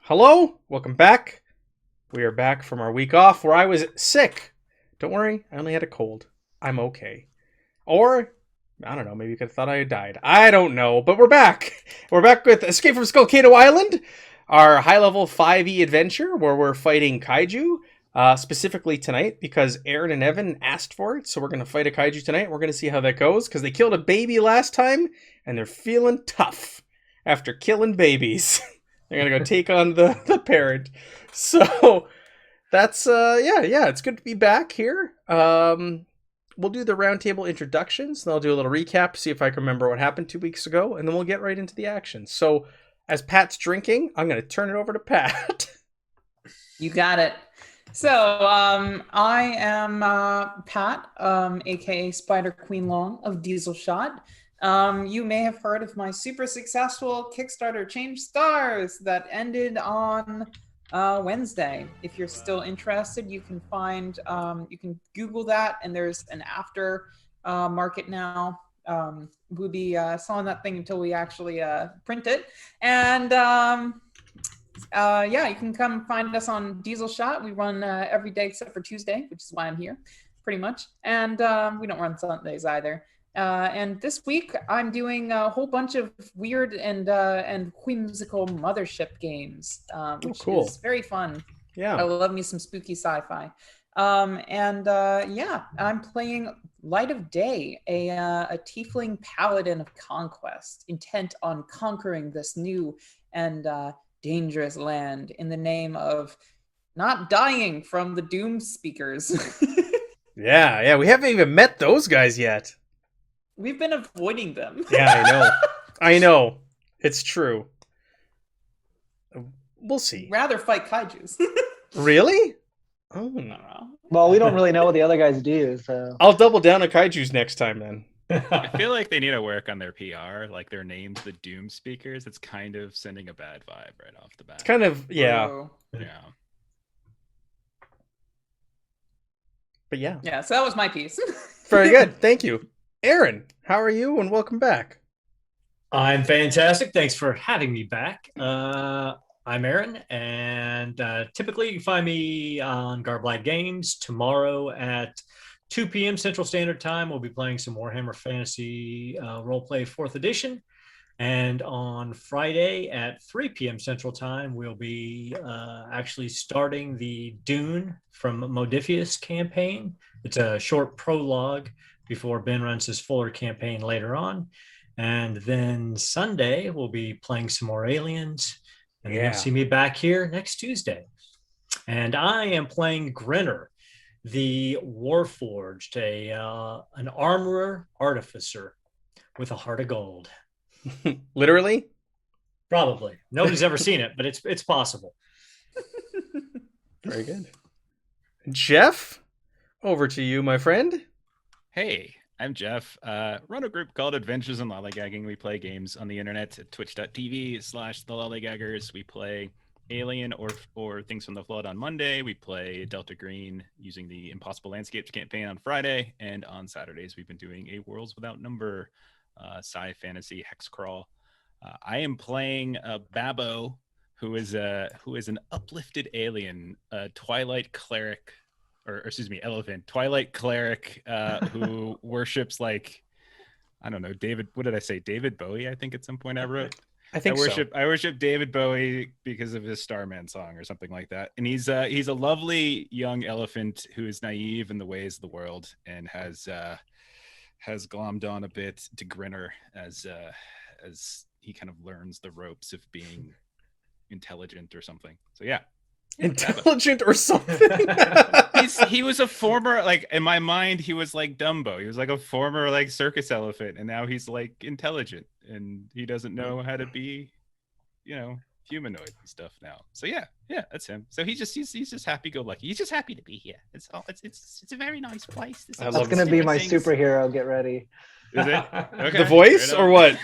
Hello, welcome back. We are back from our week off where I was sick. Don't worry, I only had a cold. I'm okay. Or, I don't know, maybe you could have thought I had died. I don't know, but we're back. We're back with Escape from Skullcano Island, our high-level 5e adventure where we're fighting kaiju. Specifically tonight because Aaron and Evan asked for it, so we're going to fight a kaiju tonight. We're going to see how that goes because they killed a baby last time and they're feeling tough after killing babies. They're gonna go take on the parent. So that's it's good to be back here. We'll do the roundtable introductions, and I'll do a little recap, see if I can remember what happened 2 weeks ago, and then we'll get right into the action. So as Pat's drinking, I'm gonna turn it over to Pat. You got it. So I am Pat, aka Spider Queen Long of Diesel Shot. You may have heard of my super successful Kickstarter Change Stars that ended on Wednesday. If you're still interested, you can you can Google that, and there's an after market now. We'll be selling that thing until we actually print it. And you can come find us on Diesel Shot. We run every day except for Tuesday, which is why I'm here, pretty much. And we don't run Sundays either. And this week, I'm doing a whole bunch of weird and whimsical mothership games, which is very fun. Yeah, I love me some spooky sci-fi. I'm playing Light of Day, a tiefling paladin of conquest, intent on conquering this new and dangerous land in the name of not dying from the doom speakers. yeah, we haven't even met those guys yet. We've been avoiding them. Yeah, I know. It's true. We'll see. Rather fight kaijus. Really? Oh no. Well, we don't really know what the other guys do, so I'll double down on kaijus next time then. I feel like they need to work on their PR, like their names, the Doom Speakers. It's kind of sending a bad vibe right off the bat. It's kind of, yeah. Oh. Yeah. But yeah. Yeah, so that was my piece. Very good. Thank you. Aaron, how are you? And welcome back. I'm fantastic. Thanks for having me back. I'm Aaron, and typically you can find me on Garblight Games. Tomorrow at 2 p.m. Central Standard Time, we'll be playing some Warhammer Fantasy Roleplay 4th Edition. And on Friday at 3 p.m. Central Time, we'll be actually starting the Dune from Modifius campaign. It's a short prologue before Ben runs his fuller campaign later on. And then Sunday, we'll be playing some more Aliens. And you'll see me back here next Tuesday. And I am playing Grinner, the Warforged, an armorer artificer with a heart of gold. Literally? Probably. Nobody's ever seen it, but it's possible. Very good. Jeff, over to you, my friend. Hey, I'm Jeff. Run a group called Adventures in Lollygagging. We play games on the internet at twitch.tv/the Lollygaggers. We play Alien or Things from the Flood on Monday. We play Delta Green using the Impossible Landscapes campaign on Friday. And on Saturdays, we've been doing a Worlds Without Number sci fantasy hex crawl. I am playing Babbo, who is an uplifted alien, Twilight cleric, or excuse me, elephant, Twilight cleric, who worships, like, I don't know, David. What did I say? David Bowie. I think at some point I wrote. I worship David Bowie because of his Starman song or something like that. And he's a lovely young elephant who is naive in the ways of the world and has glommed on a bit to Grinner as he kind of learns the ropes of being intelligent or something. So yeah. Intelligent or something. He was a former, like, in my mind, he was like Dumbo. He was like a former, like, circus elephant, and now he's like intelligent and he doesn't know how to be, humanoid and stuff now. So yeah, that's him. So he's just happy go lucky. He's just happy to be here. It's a very nice place. That's gonna be my superhero. Get ready. Is it? Okay. The voice or what?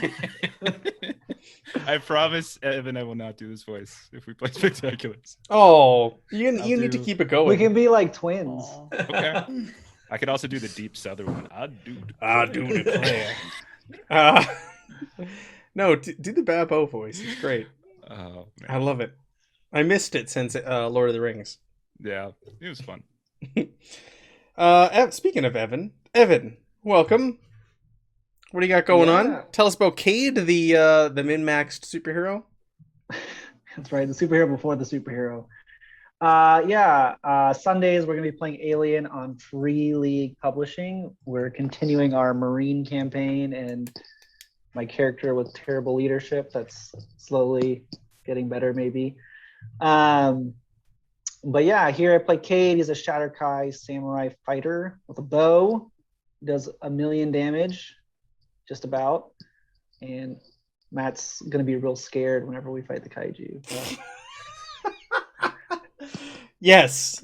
I promise, Evan, I will not do this voice if we play Spectaculars. Oh, you need to keep it going. We can be like twins. Okay. I could also do the deep southern one. I do declare. No, do the Babbo voice. It's great. Oh, man. I love it. I missed it since Lord of the Rings. Yeah, it was fun. Speaking of Evan, welcome. What do you got going on? Yeah. Tell us about Cade, the min-maxed superhero. That's right, the superhero before the superhero. Sundays we're going to be playing Alien on Free League Publishing. We're continuing our Marine campaign and my character with terrible leadership that's slowly getting better maybe. But yeah, here I play Cade. He's a Shatterkai samurai fighter with a bow. Does 1 million damage, just about. And Matt's going to be real scared whenever we fight the kaiju. Yes,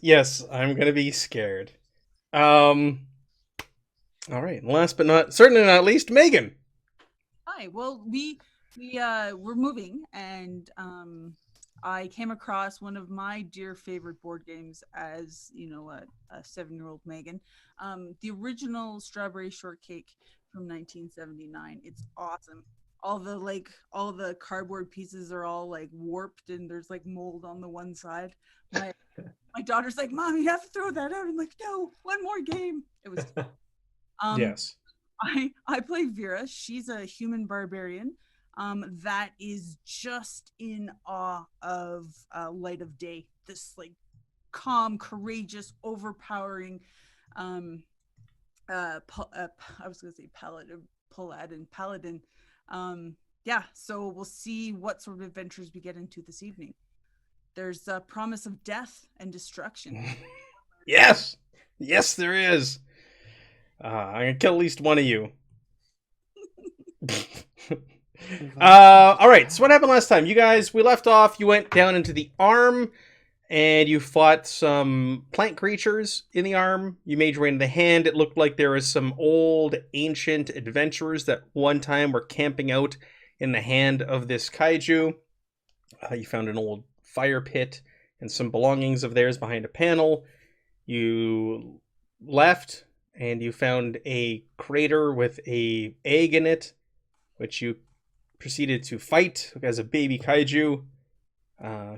I'm gonna be scared. All right. Last but certainly not least, Megan. Hi. Well, we're moving, and I came across one of my dear favorite board games as a 7-year-old Megan. The original Strawberry Shortcake from 1979. It's awesome. All the cardboard pieces are all like warped, and there's like mold on the one side. My daughter's like, "Mom, you have to throw that out." I'm like, "No, one more game." It was Yes. I play Vera. She's a human barbarian that is just in awe of Light of Day. This like calm, courageous, overpowering I was gonna say paladin. So we'll see what sort of adventures we get into this evening. There's a promise of death and destruction. Yes, there is. I'm gonna kill at least one of you. All right. So what happened last time? You guys, we left off. You went down into the arm, and you fought some plant creatures in the arm. You made your way into the hand. It looked like there was some old, ancient adventurers that one time were camping out in the hand of this kaiju. You found an old fire pit and some belongings of theirs behind a panel. You left, and you found a crater with a egg in it, which you proceeded to fight as a baby kaiju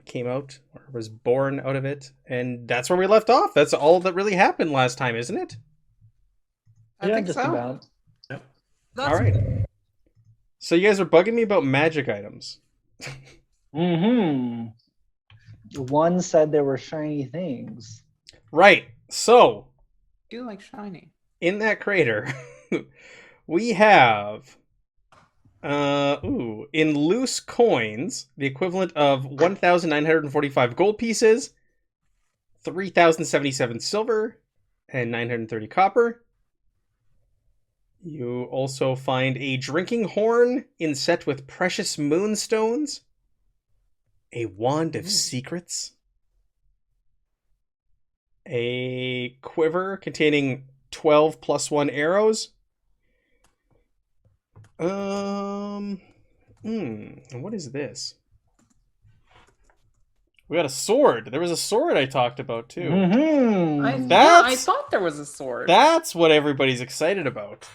came out, or was born out of it. And that's where we left off. That's all that really happened last time, isn't it? I think just so. about. All right. So you guys are bugging me about magic items. Mm-hmm. One said there were shiny things. Right. So I do like shiny. in that crater, we have in loose coins, the equivalent of 1,945 gold pieces, 3,077 silver, and 930 copper. You also find a drinking horn inset with precious moonstones, a wand of secrets, a quiver containing 12 plus 1 arrows. What is this? We got a sword. There was a sword I talked about too. Mm-hmm. I thought there was a sword. That's what everybody's excited about.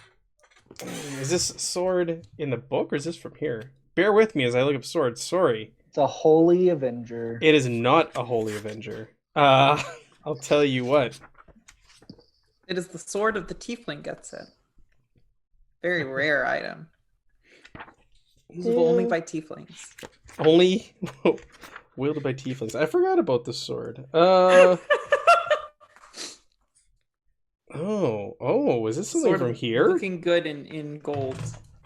Is this sword in the book, or is this from here? Bear with me as I look up swords. Sorry. It's a holy avenger. It is not a holy avenger. I'll tell you what. It is the sword of the tiefling gets it. Very rare item. Usable only by tieflings. Only wielded by tieflings. I forgot about the sword. Oh, is this something Sword from here? Looking good in gold.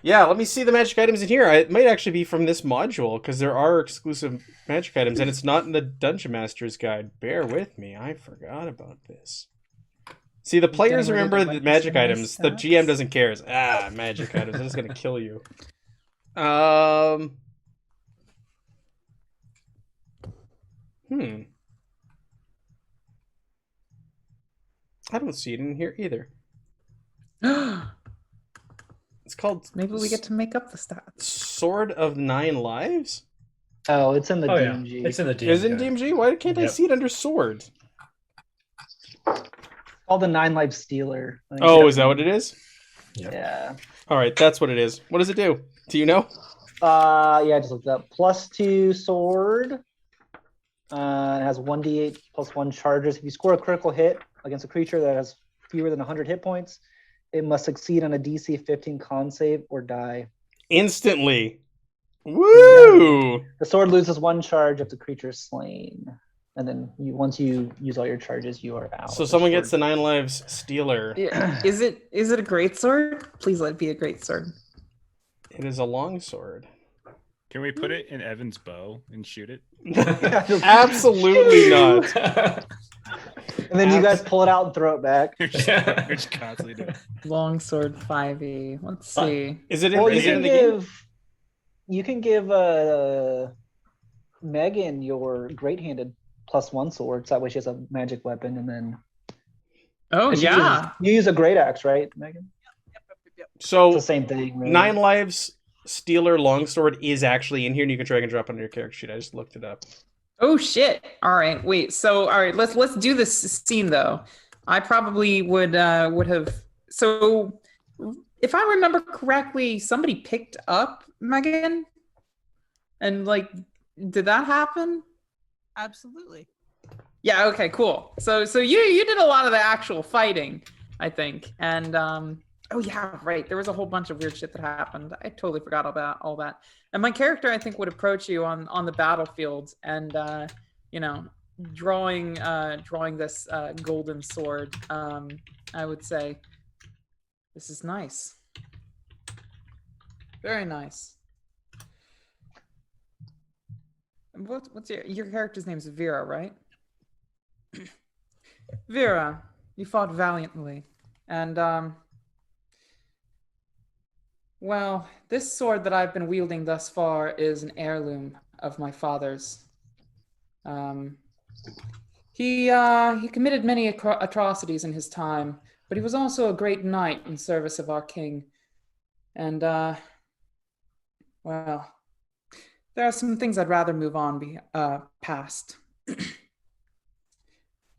Yeah, let me see the magic items in here. It might actually be from this module, because there are exclusive magic items, and it's not in the Dungeon Master's Guide. Bear with me, I forgot about this. See, the players Getting ready to remember the wipe magic some of my items. The stats. GM doesn't care. It's, magic items. This is going to kill you. I don't see it in here either. It's called... Maybe we get to make up the stats. Sword of 9 Lives? Oh, it's in the Yeah. DMG. It's in the DMG. Is it in DMG? Why can't I Yep. see it under sword? Called the 9 Life Stealer. I think Oh, that's- is that what it is? Yeah. All right, that's what it is. What does it do? Do you know? Yeah, I just looked it up. +2 sword. It has 1d8 plus 1 charges. If you score a critical hit against a creature that has fewer than 100 hit points, it must succeed on a DC 15 con save or die. Instantly. Woo! The sword loses 1 charge if the creature is slain. And then once you use all your charges, you are out. So someone gets the 9 lives stealer. Yeah. Is it a great sword? Please let it be a great sword. It is a long sword. Can we put it in Evan's bow and shoot it? Absolutely not. And then you guys pull it out and throw it back. We're just constantly doing it. Long sword 5e. Let's see. Is it in, Well, is it in the game? you can give Megan your great-handed +1 sword, so that way she has a magic weapon, and then Oh yeah. you use a great axe, right, Megan? Yep. So It's the same thing. Really. 9 lives stealer longsword is actually in here, and you can drag and drop on your character sheet. I just looked it up. Oh shit. All right. Wait. So all right, let's do this scene though. I probably would have, so if I remember correctly, somebody picked up Megan, and like, did that happen? Absolutely. Yeah, okay, cool. So you did a lot of the actual fighting, I think. And oh yeah, right. There was a whole bunch of weird shit that happened. I totally forgot about all that. And my character, I think, would approach you on the battlefield and drawing this golden sword. I would say, this is nice. Very nice. And what's your character's name is Vera, right? Vera, you fought valiantly, and well, this sword that I've been wielding thus far is an heirloom of my father's. He committed many atrocities in his time, but he was also a great knight in service of our king. And well, there are some things I'd rather move on past.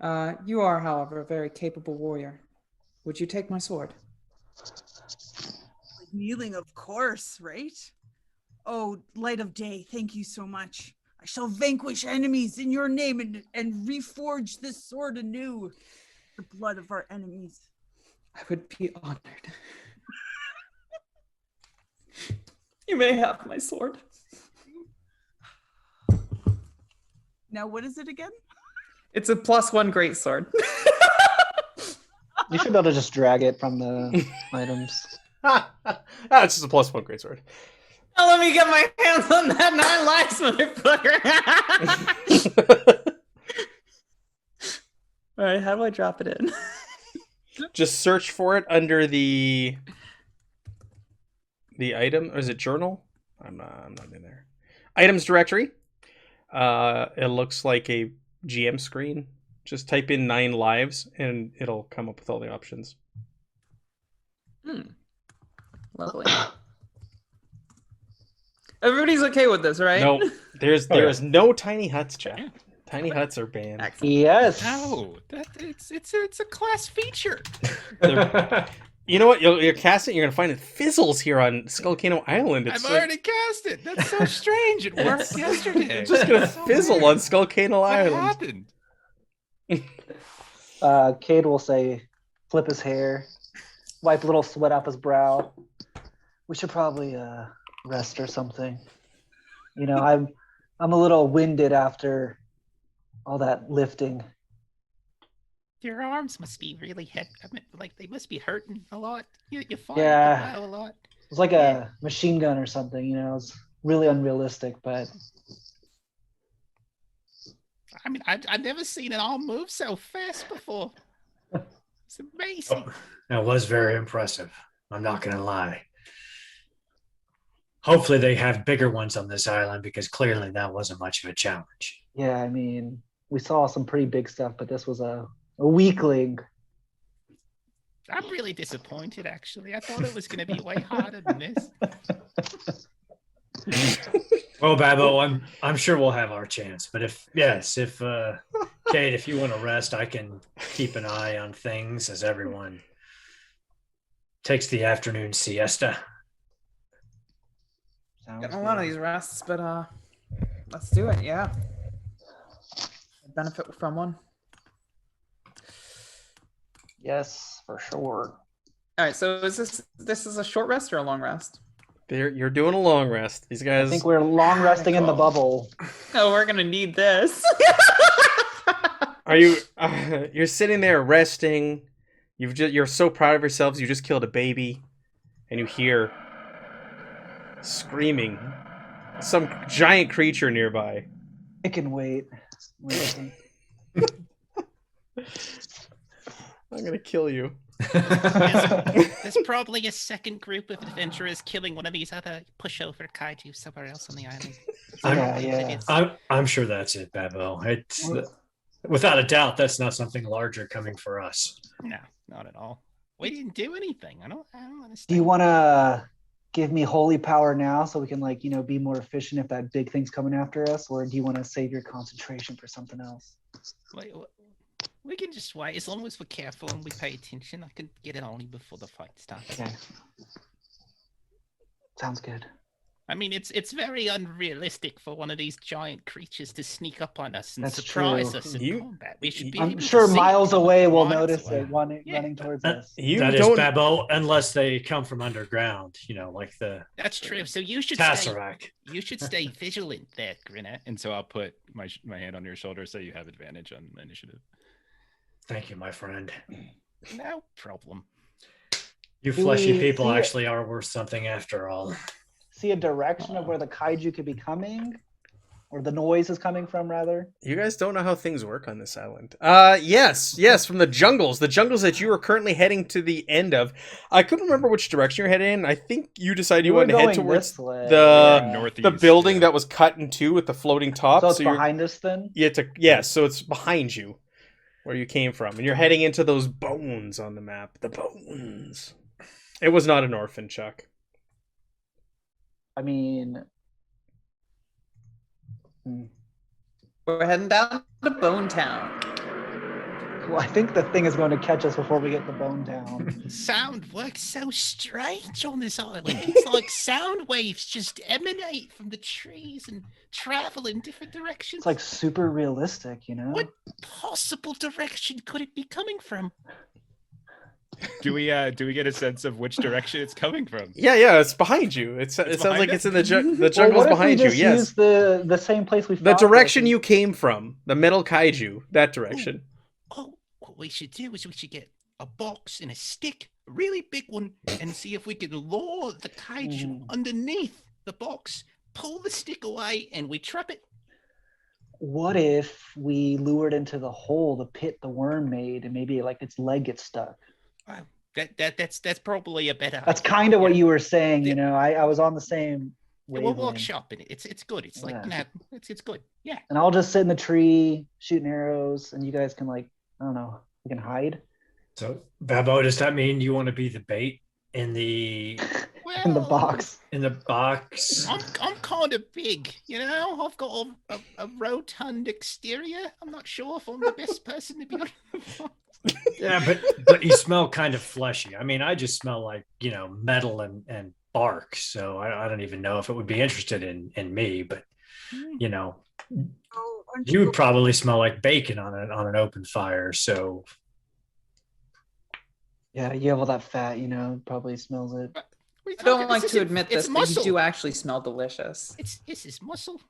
You are, however, a very capable warrior. Would you take my sword? Kneeling, of course, right? Oh, light of day, thank you so much. I shall vanquish enemies in your name and reforge this sword anew. The blood of our enemies. I would be honored. You may have my sword. Now, what is it again? It's a +1 great sword. You should be able to just drag it from the items. It's just a +1 great sword. Now let me get my hands on that 9 lives, motherfucker. All right, how do I drop it in? Just search for it under the item, or is it journal? I'm not in there. Items directory. It looks like a GM screen. Just type in 9 lives and it'll come up with all the options. Lovely. Everybody's okay with this, right? No, there is no tiny huts, Jeff. Tiny huts are banned. Excellent. Yes. No, it's a class feature. You know what? You're casting. You're gonna find it fizzles here on Skullcano Island. I've already cast it. That's so strange. It worked yesterday. It's just gonna So fizzle weird. on Skullcano What Island. happened? Cade will say, flip his hair, wipe a little sweat off his brow. We should probably rest or something. You know, I'm a little winded after all that lifting. Your arms must be really hit. I mean, like they must be hurting a lot. You fought Yeah. a lot. It was like a machine gun or something, you know, it's really unrealistic, but I mean, I've never seen an arm move so fast before. It's amazing. That was very impressive. I'm not going to lie. Hopefully they have bigger ones on this island because clearly that wasn't much of a challenge. yeah, I mean, we saw some pretty big stuff, but this was a weakling. I'm really disappointed, actually. I thought it was going to be way harder than this. Well, Babbo, I'm sure we'll have our chance. But if Kate, if you want to rest, I can keep an eye on things as everyone takes the afternoon siesta. Sounds Getting a lot of good. these rests, but let's do it. Yeah. Benefit from one. Yes, for sure. All right. So is this is a short rest or a long rest? You're doing a long rest. These I guys. think we're long resting in the Cool. bubble. Oh, we're gonna need this. Are you? You're sitting there resting. You're so proud of yourselves. You just killed a baby, and you hear screaming. Some giant creature nearby. I can wait. I'm gonna kill you. There's probably a second group of adventurers killing one of these other pushover kaiju somewhere else on the island. I'm sure that's it, Babo. It's without a doubt that's not something larger coming for us. No, not at all. We didn't do anything. I don't understand. Do you want to give me holy power now so we can be more efficient if that big thing's coming after us, or do you want to save your concentration for something else? Wait, we can just wait as long as we're careful and we pay attention. I can get it only before the fight starts. Okay. Sounds good. I mean, it's very unrealistic for one of these giant creatures to sneak up on us and That's surprise true. us in combat. We should be I'm able to sure see miles them away we'll miles notice away. it running towards us. That is Babo, unless they come from underground, like the That's true. So you should Tesseract. You should stay vigilant there, Grinner. And so I'll put my hand on your shoulder so you have advantage on initiative. Thank you, my friend. No problem. You Do fleshy we people see it? actually are worth something after all. See a direction of where the kaiju could be coming, or the noise is coming from, rather? You guys don't know how things work on this island. Yes, from the jungles that you are currently heading to the end of. I couldn't remember which direction you're heading in. I think you decided you We were wanted to head going towards this way. the Northeast, building yeah. that was cut in two with the floating top. So it's you're- behind us then? so it's behind you, where you came from, and you're heading into those bones on the map. The bones. It was not an orphan, Chuck. I mean, We're heading down to Bone Town. well, I think the thing is going to catch us before we get to Bone Town. Sound works so strange on this island. It's like sound waves just emanate from the trees and travel in different directions. It's like super realistic, What possible direction could it be coming from? Do we get a sense of which direction it's coming from? Yeah, it's behind you. It sounds behind like us? it's in the jungle's Well, what if behind we you. just Yes, use the same place we the fought direction with? you came from, the metal kaiju, that direction. Oh, what we should do is we should get a box and a stick, a really big one, and see if we can lure the kaiju underneath the box, pull the stick away, and we trap it. What if we lured into the hole, the pit the worm made, and maybe its leg gets stuck? That's probably a better. That's idea. kind of what Yeah. you were saying. I was on the same We'll wavelength. workshop it. It's good. It's like Yeah. it's good. Yeah. And I'll just sit in the tree shooting arrows, and you guys can I don't know, we can hide So, Babo, does that mean you want to be the bait in the Well, in the box. box? I'm kind of big, I've got a rotund exterior. I'm not sure if I'm the best person to be on the box. Yeah, but you smell kind of fleshy. I mean, I just smell like metal and bark. So I don't even know if it would be interested in me. But Oh, aren't you would probably smell like bacon on an open fire. So Yeah, you have all that fat, probably smells it. What are you I don't talking- like this to isn't- admit it's this, but you muscle. do actually smell delicious. This is muscle.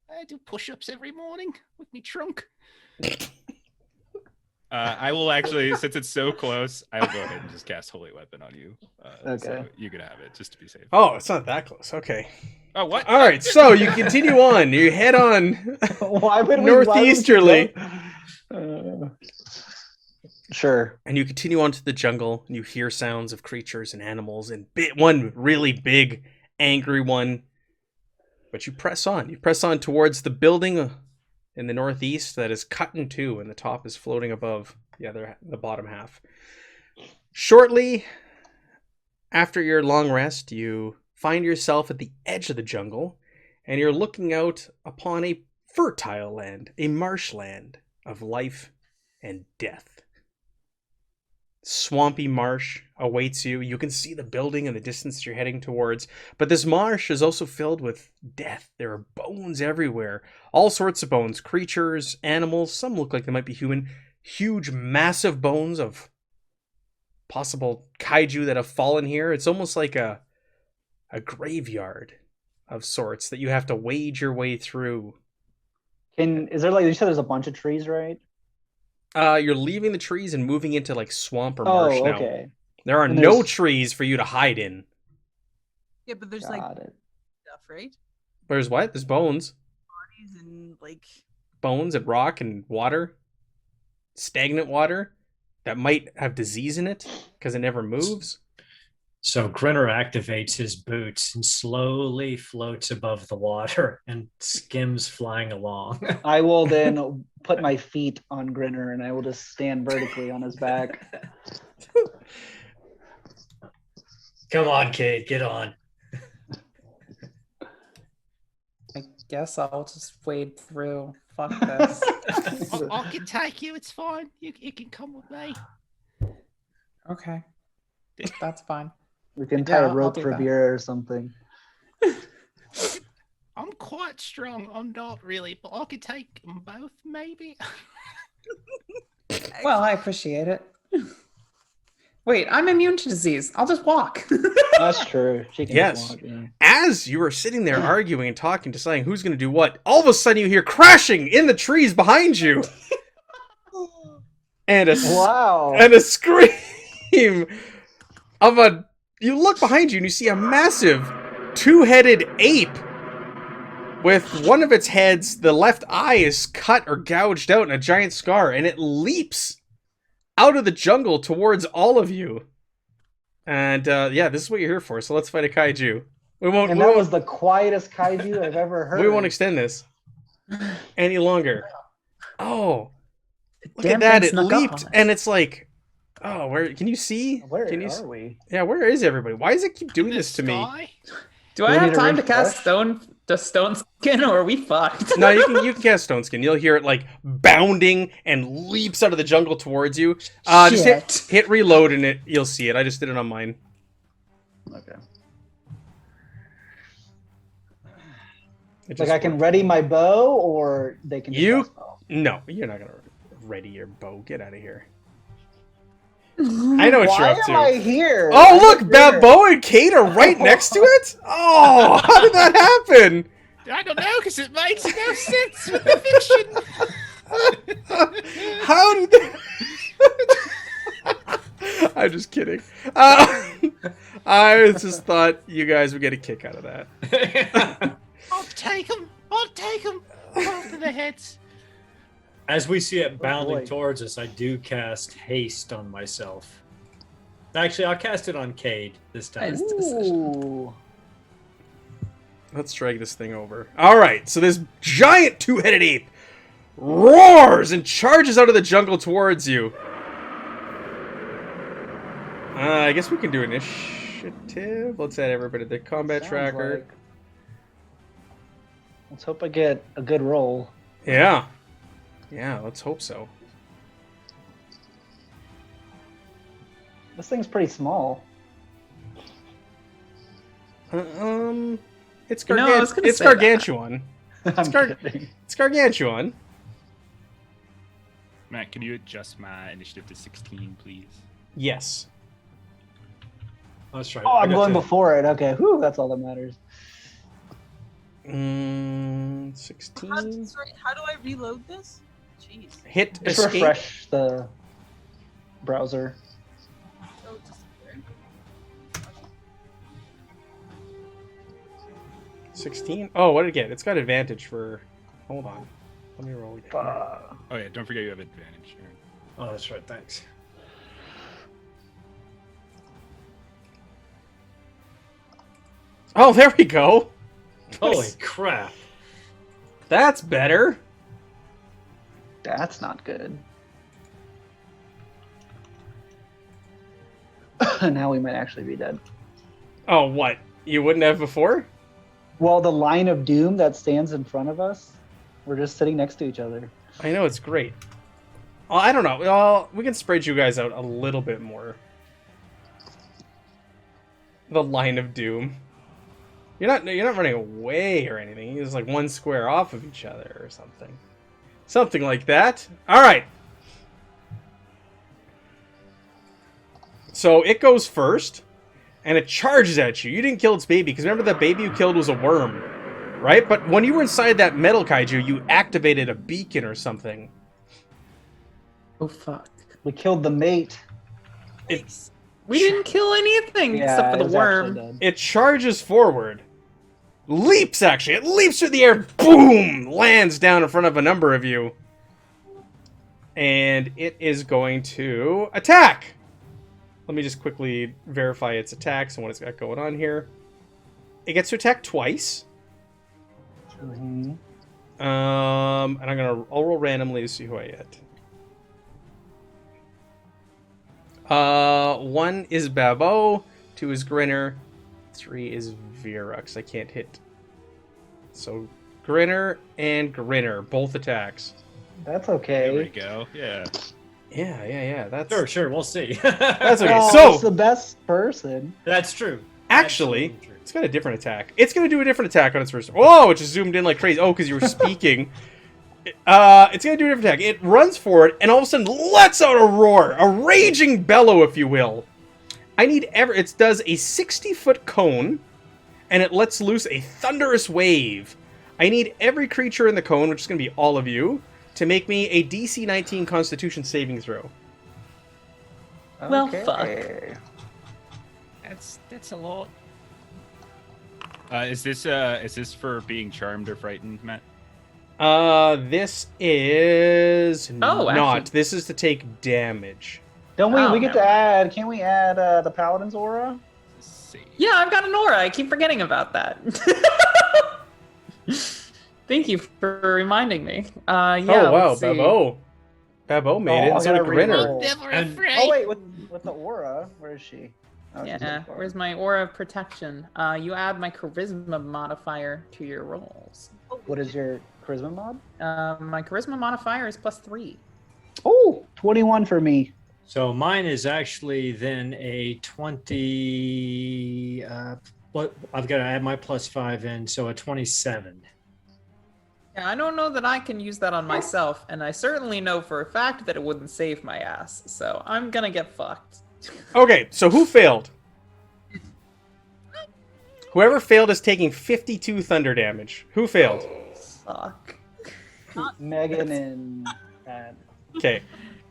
I do push-ups every morning with me trunk. I will actually, since it's so close, I will go ahead and just cast Holy Weapon on you. So Okay. you can have it, just to be safe. Oh, it's not that close. Okay. Oh, what? All right, so you continue on. You head on Why would we northeasterly, Sure. and you continue on to the jungle, and you hear sounds of creatures and animals, and one really big, angry one. But you press on. You press on towards the building in the northeast that is cut in two, and the top is floating above the bottom half. Shortly after your long rest, you find yourself at the edge of the jungle, and you're looking out upon a fertile land, a marshland of life and death. swampy marsh awaits you. You can see the building in the distance you're heading towards, but this marsh is also filled with death. There are bones everywhere, all sorts of bones, creatures, animals. Some look like they might be human. Huge, massive bones of possible kaiju that have fallen here. It's almost like a graveyard of sorts that you have to wade your way through. Is there like you said? There's a bunch of trees, right? You're leaving the trees and moving into like swamp or marsh now. Okay. There are And no there's- trees for you to hide in. Yeah, but there's like Got it. stuff, right? There's what? There's bones. Bodies and like Bones and rock and water. Stagnant water that might have disease in it because it never moves. So Grinner activates his boots and slowly floats above the water and skims flying along. I will then put my feet on Grinner and I will just stand vertically on his back. Come on, Kate, get on. I guess I'll just wade through. Fuck this. I can take you. It's fine. You can come with me. Okay. That's fine. We can tie Yeah, a I'll rope do for that. beer or something. I'm quite strong. I'm not really, but I could take them both, maybe. Well, I appreciate it. Wait, I'm immune to disease. I'll just walk. That's true. She can Yes. just walk, yeah. As you are sitting there arguing and talking, deciding who's going to do what, all of a sudden you hear crashing in the trees behind you. And a Wow. and a scream of a. You look behind you and you see a massive two-headed ape with one of its heads, the left eye is cut or gouged out in a giant scar, and it leaps out of the jungle towards all of you. And yeah, this is what you're here for. So let's fight a kaiju. We won't. And we that won't- was the quietest kaiju I've ever heard. we won't extend this any longer. Oh, look Damn at that! thing It snuck up leaped, on us. and it's like, oh, where can you see? Where Can you? are we? Yeah, where is everybody? Why does it keep doing In the this to me? sky? Do I we have need to time to refresh? cast stone skin, or are we fucked? No, you can cast Stone Skin. You'll hear it like bounding and leaps out of the jungle towards you. Just Shit. hit reload and you'll see it. I just did it on mine. Okay. It Like just I can worked. ready my bow, or they can. just You- cast bow? No, you're not gonna ready your bow. Get out of here. I know what Why you're up am I to. here? Oh, I'm look, a Grinner. Babbo and Kate are right next to it. Oh, how did that happen? I don't know, because it makes no sense with the fiction. How did that... I'm just kidding. I just thought you guys would get a kick out of that. I'll take them. I'll take them. Both of the heads. As we see it bounding boy. towards us, I do cast haste on myself. Actually, I'll cast it on Cade this time. Nice decision. Ooh. Let's drag this thing over. All right, so this giant two-headed ape roars and charges out of the jungle towards you. I guess we can do initiative. Let's add everybody to the combat Sounds tracker. like- Let's hope I get a good roll. Yeah. Yeah, let's hope so. This thing's pretty small. It's You know, I was gonna it's say that. gargantuan. I'm gar- kidding. It's gargantuan. Matt, can you adjust my initiative to 16, please? Yes. That's right. Oh, I I'm got going to- before it. Okay, whew, that's all that matters. 16. Sorry, how do I reload this? Jeez. Hit Just escape. refresh the browser. Oh, just there. 16. Oh, what did it get? It's got advantage for. Hold on. Let me roll again. Uh, Oh yeah, don't forget you have advantage. Aaron. Oh, that's right. Thanks. Oh, there we go. Holy crap. That's better. that's not good. Now we might actually be dead. Oh, what? You wouldn't have before? Well, the line of doom that stands in front of us, we're just sitting next to each other. I know, it's great. Well, I don't know. Well, we can spread you guys out a little bit more. The line of doom. You're not running away or anything. You're just like one square off of each other or something. Something like that. All right. So it goes first, and it charges at you. You didn't kill its baby, because remember the baby you killed was a worm, right? But when you were inside that metal kaiju, you activated a beacon or something. Oh, fuck. We killed the mate. We didn't kill anything except for it the was actually worm. dead. It charges forward. Leaps, actually. It leaps through the air. Boom! Lands down in front of a number of you. And it is going to attack. Let me just quickly verify its attacks and what it's got going on here. It gets to attack twice. Mhm. And I'll roll randomly to see who I hit. 1 is Babo, 2 is Grinner, 3 is Vera, because I can't hit. So Grinner and Grinner, both attacks. That's There we okay. go. Yeah. Yeah. That's Sure, we'll see. That's okay. Oh, So it's the best person. That's true. actually, Absolutely true. it's got a different attack. It's going to do a different attack on its first. Whoa! It just zoomed in like crazy. Oh, because you were speaking. It's going to do a different attack. It runs forward and all of a sudden lets out a roar, a raging bellow, if you will. It does a 60-foot cone, and it lets loose a thunderous wave. I need every creature in the cone, which is going to be all of you, to make me a DC 19 Constitution saving throw. Well, fuck. That's a lot. Is this for being charmed or frightened, Matt? This is Oh, not. actually- This is to take damage. Don't we? Oh, We get no. to add. Can we add the Paladin's aura? Let's see. Yeah, I've got an aura. I keep forgetting about that. Thank you for reminding me. Yeah, Oh wow, let's see. Babo made it. I And so gotta did Grinner. reroll. Never And- afraid. Oh wait, with the aura, where is she? Oh, she's Yeah, not far. where's my aura of protection? You add my charisma modifier to your rolls. What is your charisma mod? My charisma modifier is +3. Oh, 21 for me. So mine is actually then a 20. What I've got to add my +5 in, so a 27. Yeah, I don't know that I can use that on myself, and I certainly know for a fact that it wouldn't save my ass. So I'm gonna get fucked. Okay, so who failed? Whoever failed is taking 52 thunder damage. Who failed? Fuck. Megan and Okay,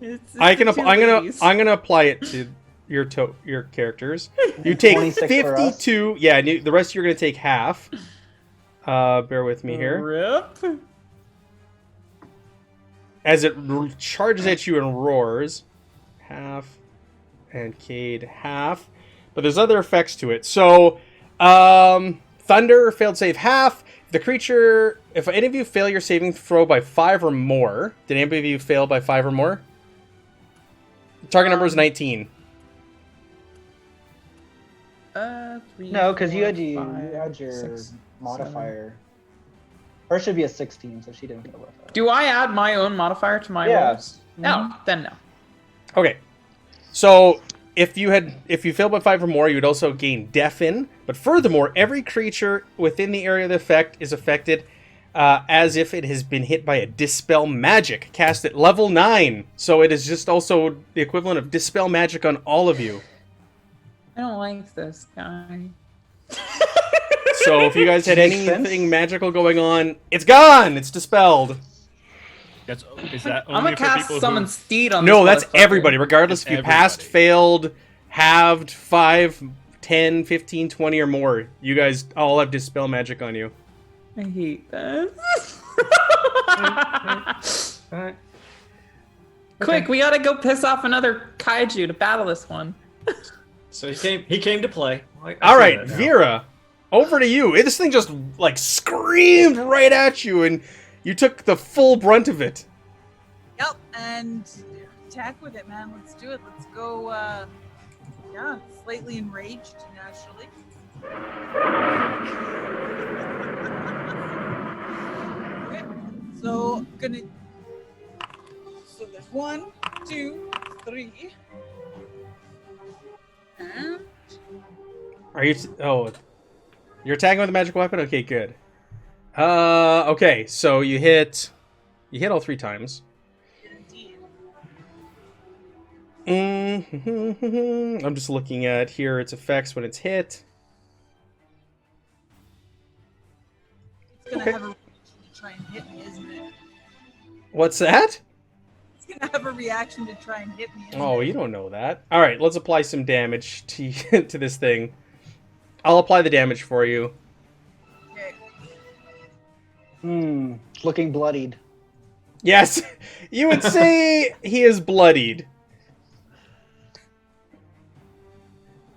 It's I'm the two gonna ladies. apply it to your characters. You take 26 for us. 52. Yeah, and the rest you're gonna take half. Bear with me here. Rip. As it charges at you and roars, half, and Cade half. But there's other effects to it. So, Thunder failed save half. If any of you fail your saving throw by 5 or more, did anybody of you fail by 5 or more? The target number is 19. 3, no, because you 4, had you 5, had your 6, modifier. Or it should be a 16, so she didn't get a modifier. Do I add my own modifier to my Yeah. rolls? No, then no. Okay. So, if you failed by 5 or more, you would also gain Deafen. But furthermore, every creature within the area of the effect is affected as if it has been hit by a Dispel Magic, cast at level 9. So it is just also the equivalent of Dispel Magic on all of you. I don't like this guy. So if you guys had Makes anything sense. magical going on, it's gone! It's dispelled. Is that I'm only gonna for cast people Summon who... Steed on No, this that's motherfucker. everybody, regardless if you Everybody. passed, failed, halved, 5, 10, 15, 20, or more. You guys all have Dispel Magic on you. I hate this. Alright. Quick, we gotta go piss off another kaiju to battle this one. So he came to play. I All see right, that now. Vera, over to you. This thing just like screamed right at you, and you took the full brunt of it. Yep, and attack with it, man. Let's do it. Let's go. Yeah, slightly enraged naturally. Okay, so gonna. So there's 1, 2, 3. And Are you? You're attacking with a magic weapon. Okay, good. Okay, so you hit all 3 times. indeed. I'm just looking at here its effects when it's hit. It's gonna Okay. have a reaction to try and hit me, isn't it? What's that? It's gonna have a reaction to try and hit me. Isn't Oh, it? you don't know that. All right, let's apply some damage to to this thing. I'll apply the damage for you. Okay. Looking bloodied. Yes, you would say he is bloodied.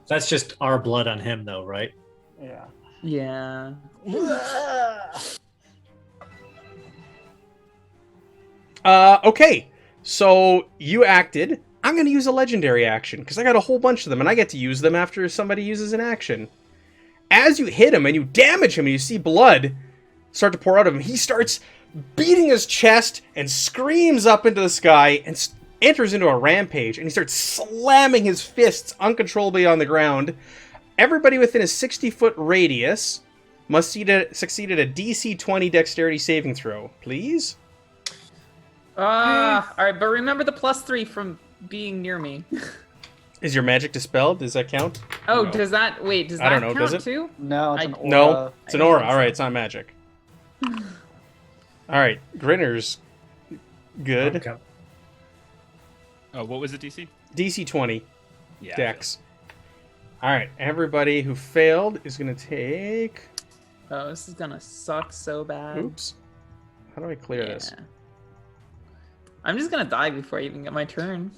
That's just our blood on him, though, right? Yeah. Yeah. Okay, so you acted. I'm going to use a legendary action because I got a whole bunch of them, and I get to use them after somebody uses an action. As you hit him and you damage him and you see blood start to pour out of him, he starts beating his chest and screams up into the sky and enters into a rampage, and he starts slamming his fists uncontrollably on the ground. Everybody within a 60-foot radius must succeed at a DC 20 dexterity saving throw, please. All right, but remember the +3 from being near me. Is your magic dispelled? Does that count? Oh, No. does that I count don't know, does it? too? No, it's I- an aura. No, it's an I aura. think All so. right, it's not magic. All right, Grinner's good. Okay. Oh, what was it, DC? DC 20 Yeah. dex. All right, everybody who failed is going to take... Oh, this is gonna suck so bad. Oops. How do I clear this? Yeah. I'm just gonna die before I even get my turn.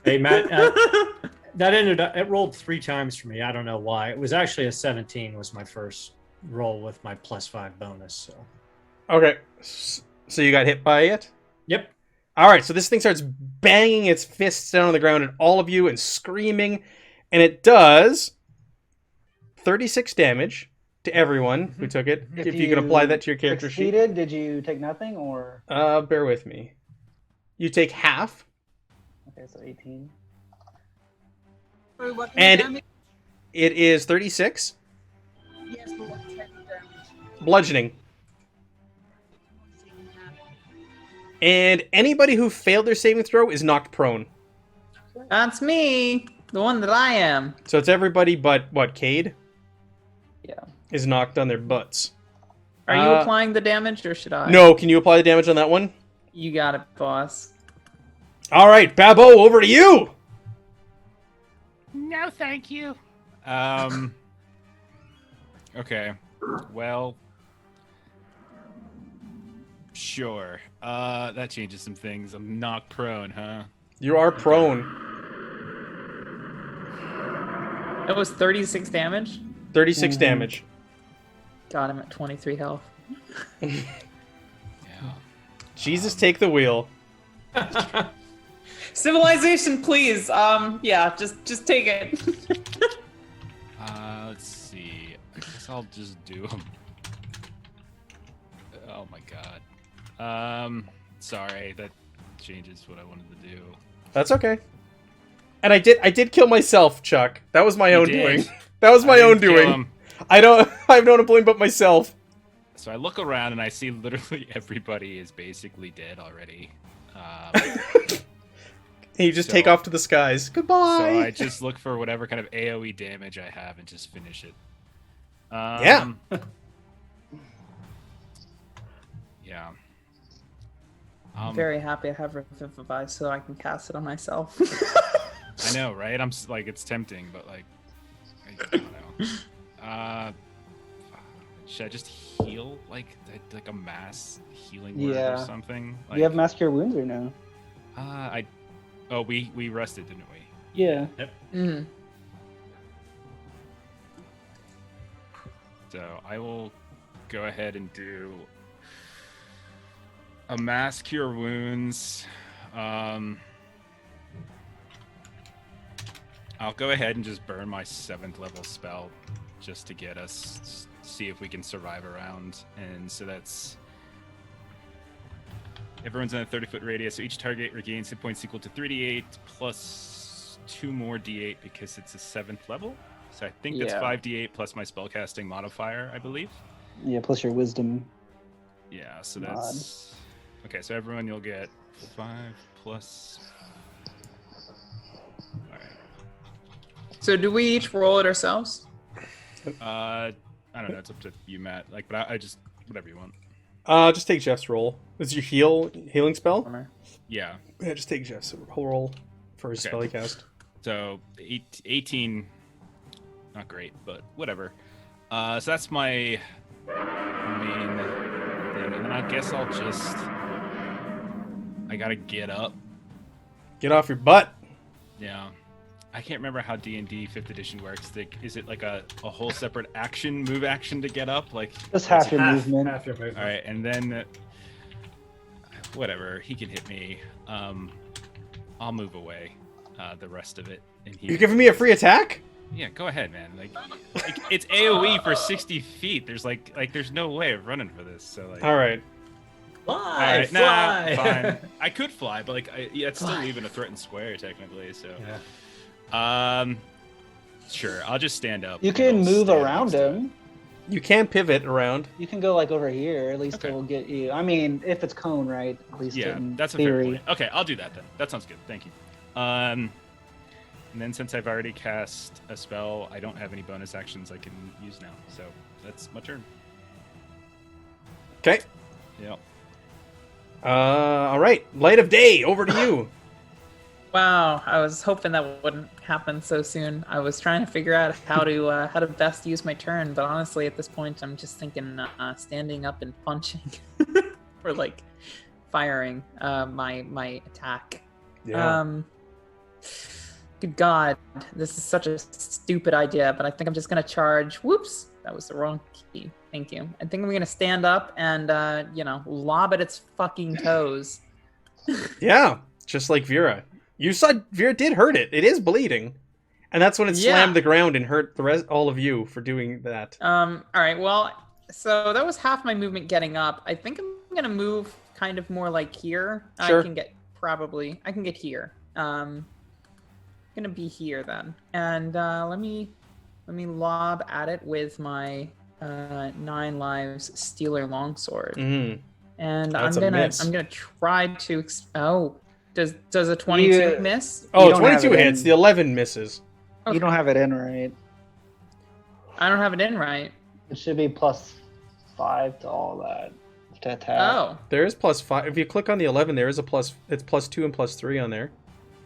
Hey, Matt, that ended up, it rolled 3 times for me. I don't know why. It was actually a 17 was my first roll with my +5 bonus. So, Okay, so you got hit by it? yep. All right, so this thing starts banging its fists down on the ground at all of you and screaming, and it does 36 damage to everyone who took it. If you can apply that to your character sheet. Succeeded, did you take nothing or? Bear with me. You take half, Okay, so 18. Sorry, what And- damage? it is 36, Yes, but what type of damage? bludgeoning. And anybody who failed their saving throw is knocked prone. That's me, the one that I am. So it's everybody but, what, Cade? Yeah. Is knocked on their butts. Are you applying the damage or should I? No, can you apply the damage on that one? You got it, boss. All right, Babbo, over to you! No, thank you. Okay. Well. Sure. That changes some things. I'm knocked prone, huh? You are prone. It was 36 damage. 36 damage. Got him at 23 health. Yeah. Jesus, take the wheel. Civilization, please. Yeah, just take it. Let's see. I guess I'll just do them. Oh my god. Sorry, that changes what I wanted to do. That's okay. And I did kill myself, Chuck. That was my You own did. doing. That was my I own didn't kill doing. him. I have no one to blame but myself. So I look around and I see literally everybody is basically dead already. And you just So- take off to the skies. So Goodbye. I just look for whatever kind of AoE damage I have and just finish it. Yeah. Yeah. I'm very happy I have Revivify so I can cast it on myself. I know, right? I'm like, it's tempting, but like, I don't know. Should I just heal like a mass healing word or Yeah. something? Do you have Mass Cure Wounds or no? We rested, didn't we? Yeah. Mm. So I will go ahead and do a mass cure wounds. I'll go ahead and just burn my 7th level spell just to get us see if we can survive around. And so that's Everyone's in a 30-foot radius, so each target regains hit points equal to 3d8 plus 2 more d8 because it's a 7th level. So I think that's Yeah. 5d8 plus my spellcasting modifier, I believe. Yeah, plus your wisdom. Yeah, so that's... Okay, so everyone, you'll get 5 plus... Alright. So do we each roll it ourselves? I don't know, it's up to you, Matt. Like, but I just... Whatever you want. Just take Jeff's roll. Is your healing spell? Yeah. Yeah, just take Jeff's whole roll for his Okay. spell he cast. So 18, not great, but whatever. So that's my main thing, and then I guess I'll just I gotta get up. Get off your butt. Yeah, I can't remember how D&D 5th edition works. Like, is it like a whole separate move action to get up? Like Just half your movement. Half your movement. all right, and then whatever, he can hit me. I'll move away. The rest of it. And You're giving me a free attack? Yeah, go ahead, man. Like it's AOE for 60 feet. There's there's no way of running for this. So like, All right. Fly, all right, fly. nah, fine. I could fly, but it's still leaving a threatened square technically. So, sure, I'll just stand up. You and can I'll move stand around next to it. him. You can pivot around. You can go like over here. At least Okay. it will get you. I mean, if it's cone, right? At least Yeah, in that's a fair theory. point. Okay, I'll do that then. That sounds good. Thank you. And then since I've already cast a spell, I don't have any bonus actions I can use now. So that's my turn. Okay. Yeah. All right. Light of day. Over to you. Wow, I was hoping that wouldn't happen so soon. I was trying to figure out how to best use my turn, but honestly, at this point, I'm just thinking standing up and punching, or like firing my attack. Good God, this is such a stupid idea, but I think I'm just gonna charge. Whoops, that was the wrong key. Thank you. I think I'm gonna stand up and lob at its fucking toes. Yeah, just like Vera. You saw Vera did hurt it. It is bleeding, and that's when it slammed the ground and hurt all of you for doing that. All right. Well, so that was half my movement getting up. I think I'm gonna move kind of more like here. Sure. I can get here. Gonna be here then, and let me lob at it with my 9 lives Stealer Longsword, Mm. and That's I'm a miss. gonna try to. Does a 22 You- miss? Oh, You don't have 22 it hits. in. The 11 misses. Okay. You don't have it in right. I don't have it in right. It should be +5 to all that to attack. Oh, There is +5. If you click on the 11, there is a plus. It's +2 and +3 on there.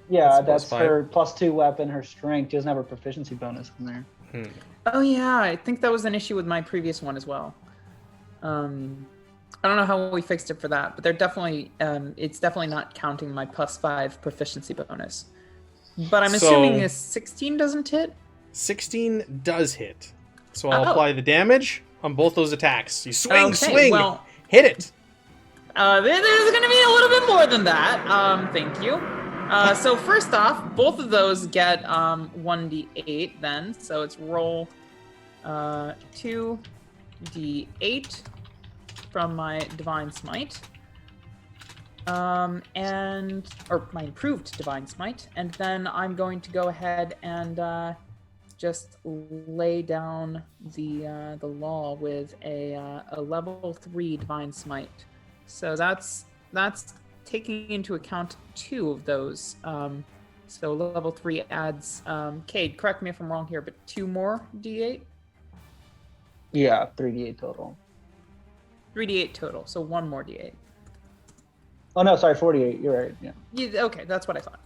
Yeah, That's that's +5. her +2 weapon, her strength. She doesn't have her proficiency bonus in there. oh yeah. I think that was an issue with my previous one as well. I don't know how we fixed it for that, but they're definitely it's definitely not counting my +5 proficiency bonus. But I'm So- assuming a 16 doesn't hit. 16 does hit. So I'll Oh. apply the damage on both those attacks. You swing, Okay, swing, well- hit it. There's going to be a little bit more than that. Thank you. So first off, both of those get 1d8 then. So it's roll 2d8 from my Divine Smite. Or my improved Divine Smite. And then I'm going to go ahead and just lay down the law with a level 3 Divine Smite. So that's taking into account 2 of those. So level 3 adds, Cade, correct me if I'm wrong here, but 2 more d8? Yeah, 3d8 total. 3d8 total, so 1 more d8. Oh no, sorry, 48. You're right. Yeah. Yeah, okay, that's what I thought.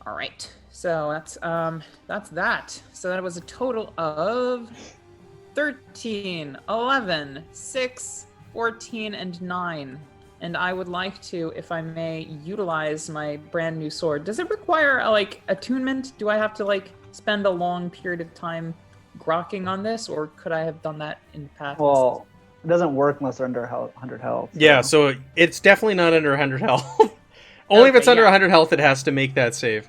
All right, so that's that. So that was a total of 13, 11, 6, 14, and 9. And I would like to, if I may, utilize my brand new sword. Does it require attunement? Do I have to spend a long period of time grokking on this, or could I have done that in the past? Well, it doesn't work unless they're under 100 health. Yeah, so it's definitely not under 100 health. Only if Okay, it's under yeah. 100 health, it has to make that save.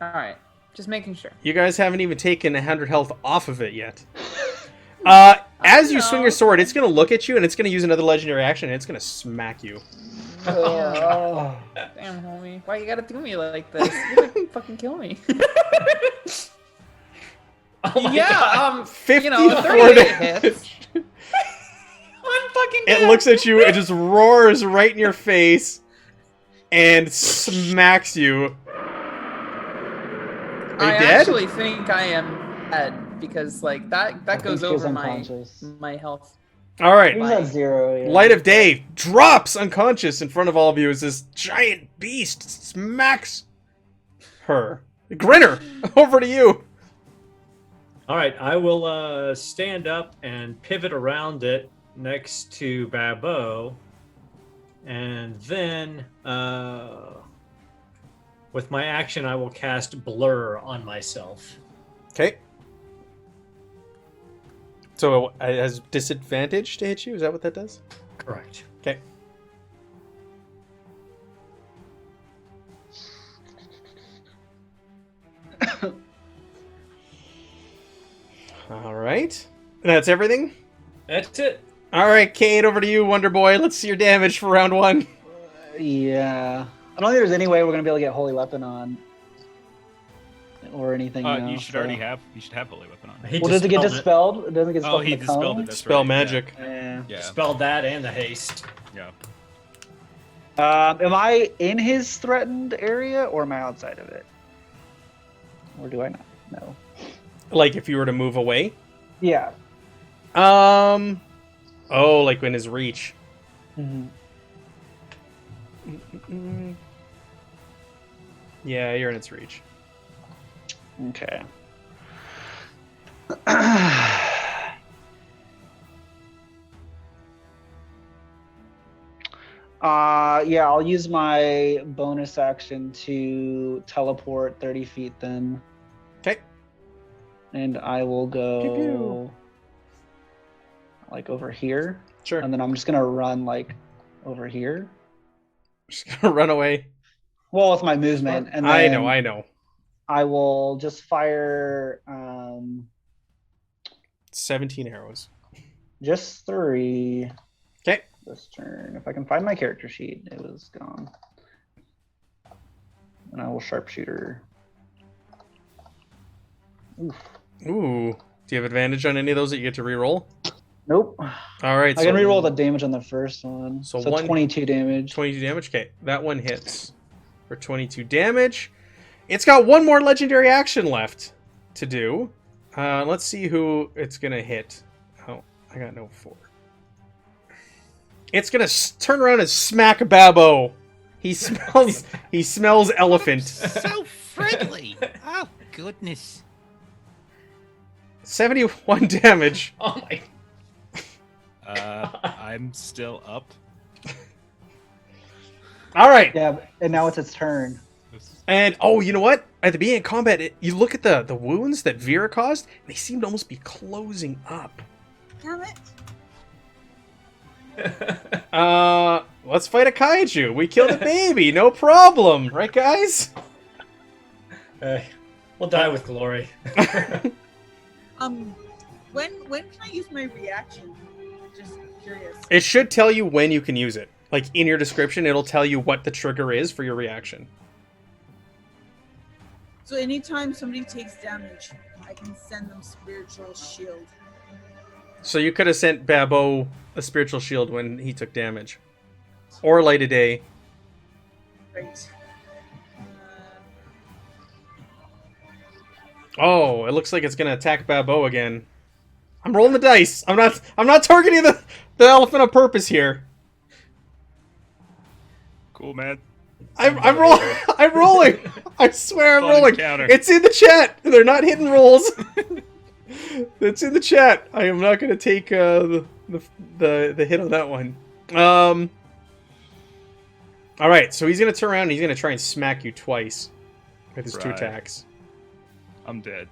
All right, just making sure. You guys haven't even taken 100 health off of it yet. As you swing your sword, it's going to look at you, and it's going to use another legendary action, and it's going to smack you. Oh. Damn, homie. Why you gotta do me like this? You're gonna fucking kill me. Oh my yeah, God. 54 38 damage. hits. I'm fucking It dead. looks at you, it just roars right in your face, and smacks you. Are you I dead? actually think I am dead because like that think goes he was over my unconscious. health. All right. He was at 0. Yeah. Light of day drops unconscious in front of all of you as this giant beast smacks her. Grinner, over to you. All right, I will stand up and pivot around it next to Babo, and then with my action, I will cast Blur on myself. Okay. So it has disadvantage to hit you? Is that what that does? Correct. Okay. All right. That's everything? That's it. All right, Cade, over to you, Wonder Boy. Let's see your damage for round 1. Yeah. I don't think there's any way we're gonna be able to get Holy Weapon on. Or anything. You should already have. You should have Holy Weapon on. He Well, does it get dispelled dispelled? Doesn't it get dispelled Oh, he from the dispelled cone? it. That's Spell right, magic. Yeah. Yeah. Dispelled that and the haste. Yeah. Am I in his threatened area or am I outside of it? Or do I not know? Like if you were to move away? Yeah. Oh, like in his reach. Mm-hmm. Yeah, you're in its reach. Okay. Yeah, I'll use my bonus action to teleport 30 feet then. Okay. And I will go Pew pew. like over here. Sure. And then I'm just gonna run like over here. Just gonna run away. Well, with my movement. And then I know. I will just fire 17 arrows. just 3 Okay. this turn. If I can find my character sheet, it was gone. And I will sharpshooter. Oof. Ooh. Do you have advantage on any of those that you get to reroll? Nope. All right. I can reroll the damage on the first one. So So, 22 damage. 22 damage. Okay, that one hits for 22 damage. It's got one more legendary action left to do. Let's see who it's gonna hit. Oh, I got no 4. It's gonna turn around and smack Babo. He smells elephant. So friendly. Oh, goodness. 71 damage. Oh my. I'm still up. All right. Yeah, and now it's its turn. And, oh, you know what? At the beginning of combat, you look at the wounds that Vera caused, and they seem to almost be closing up. Damn it. Let's fight a kaiju. We killed a baby, no problem. Right, guys? We'll die with glory. When can I use my reaction? Just curious. It should tell you when you can use it. Like, in your description, it'll tell you what the trigger is for your reaction. So anytime somebody takes damage, I can send them spiritual shield. So you could have sent Babo a spiritual shield when he took damage. Or Light of Day. Right. Oh, it looks like it's gonna attack Babo again. I'm rolling the dice. I'm not targeting the elephant on purpose here. Cool, man. I'm rolling. I'm rolling. I swear I'm Fun rolling. encounter. It's in the chat. They're not hidden rolls. It's in the chat. I am not gonna take the hit on that one. All right. So he's gonna turn around and he's gonna try and smack you twice with his 2 Right. attacks. I'm dead.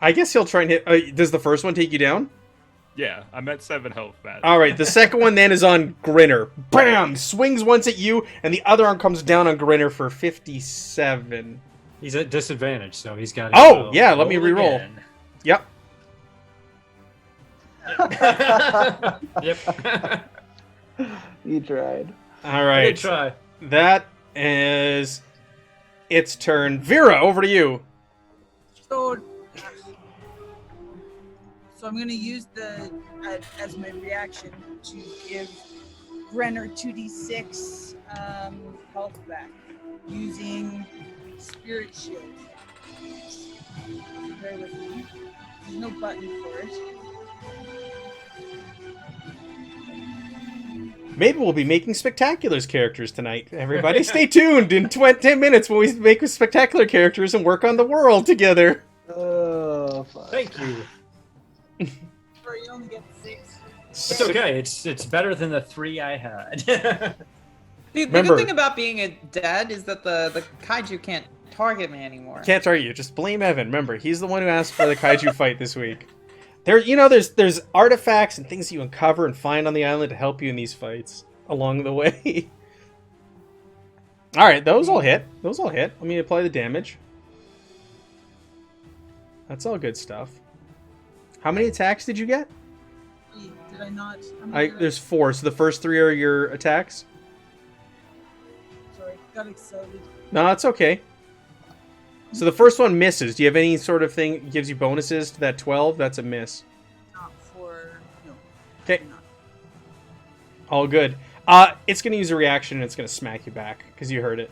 I guess he'll try and hit. Does the first one take you down? Yeah, I'm at 7 health, Matt. All right, the second one then is on Grinner. Bam! Swings once at you, and the other arm comes down on Grinner for 57. He's at disadvantage, so he's got. Oh, yeah, let me reroll. Yep. Yep. You tried. All I right. did try. That is its turn. Vera, over to you. So I'm gonna use the as my reaction to give Brenner 2d6 health back using Spirit Shield. Bear with me. There's no button for it. Maybe we'll be making Spectacular's characters tonight. Everybody stay tuned in 10 minutes when we make Spectacular characters and work on the world together. Oh, fuck. Thank you. Or you only get 6. It's okay. It's better than the 3 I had. The Remember- good thing about being a dead is that the kaiju can't target me anymore. Can't argue. Just blame Evan. Remember, he's the one who asked for the kaiju fight this week. There's artifacts and things you uncover and find on the island to help you in these fights along the way. All right, those all hit. Let me apply the damage. That's all good stuff. How many attacks did you get? Did I not? How many did I- There's 4. So the first 3 are your attacks. Sorry, got excited. No, it's okay. So the first one misses. Do you have any sort of thing that gives you bonuses to that 12? That's a miss. Not for no. Okay. Not. All good. It's going to use a reaction and it's going to smack you back because you heard it.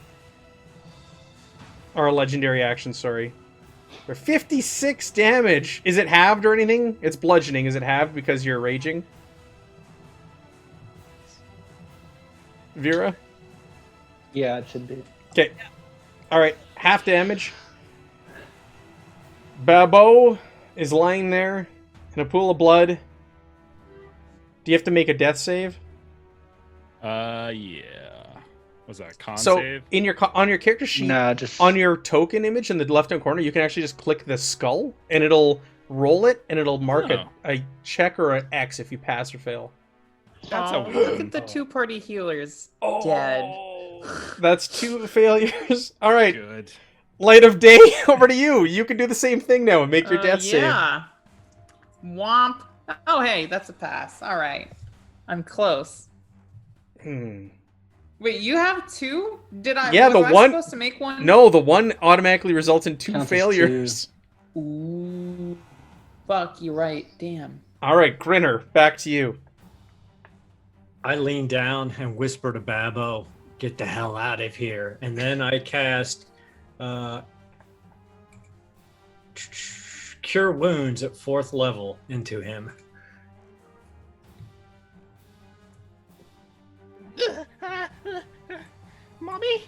Or a legendary action, sorry. For 56 damage. Is it halved or anything? It's bludgeoning. Is it halved because you're raging? Vera? Yeah, it should be. Okay. Alright. Half damage. Babo is lying there in a pool of blood. Do you have to make a death save? Yeah. Was that a con So save? in your on your character sheet, Nah, just on your token image in the left-hand corner, you can actually just click the skull, and it'll roll it, and it'll mark Oh. a check or an X if you pass or fail. That's a Oh, look win. at the 2-party healers Oh, dead. That's 2 failures. All right, Good. Light of Day, over to you. You can do the same thing now and make your death save. Yeah. Womp. Oh, hey, that's a pass. All right. I'm close. Wait, you have 2? Did I? Yeah, was the I one- supposed to make one? No, the one automatically results in 2 Counts as failures. Ooh. Fuck, you're right. Damn. All right, Grinner, back to you. I lean down and whisper to Babbo, "Get the hell out of here!" And then I cast Cure Wounds at 4th level into him. Mommy?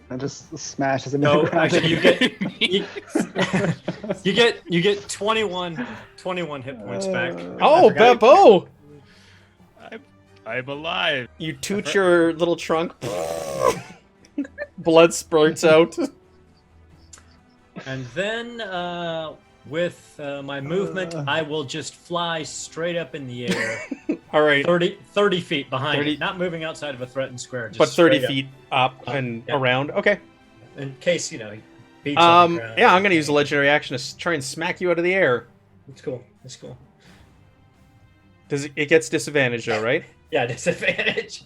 I just smashes him No, in the ground. actually, you get 21 hit points back. Oh, I forgot- Babo! I'm alive. You toot your little trunk. Blood spurts out. And then with my movement, I will just fly straight up in the air, All right, 30 feet behind 30 it, not moving outside of a threatened square. Just but 30 straight up, feet up and yeah. around. Okay. in case he beats on the ground. Yeah, I'm gonna use a legendary action to try and smack you out of the air. It's cool. It's cool. Does it gets disadvantage though, right? Yeah, disadvantage.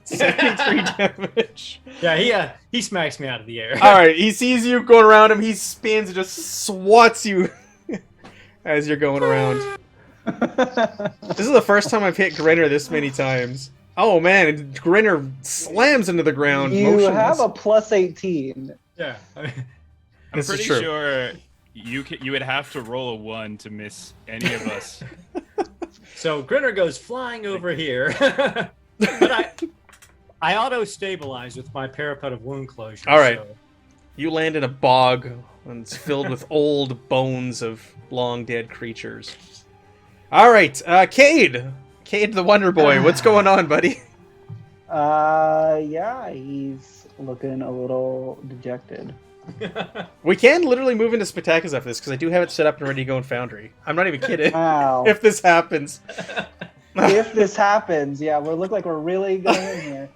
73 damage. Yeah, he smacks me out of the air. All right, he sees you going around him. He spins and just swats you as you're going around. This is the first time I've hit Grinner this many times. Oh man, and Grinner slams into the ground. You motionless. have a plus 18. Yeah. I'm This is pretty true. sure you would have to roll a 1 to miss any of us. So Grinner goes flying over here. But I auto-stabilize with my parapet of wound closure. All right. so- You land in a bog and it's filled with old bones of long dead creatures. All right, Cade the Wonder Boy, what's going on, buddy? Yeah, he's looking a little dejected. We can literally move into Spectacular after this because I do have it set up and ready to go in Foundry. I'm not even kidding. Wow. If this happens. If this happens, yeah, we look like we're really going in here.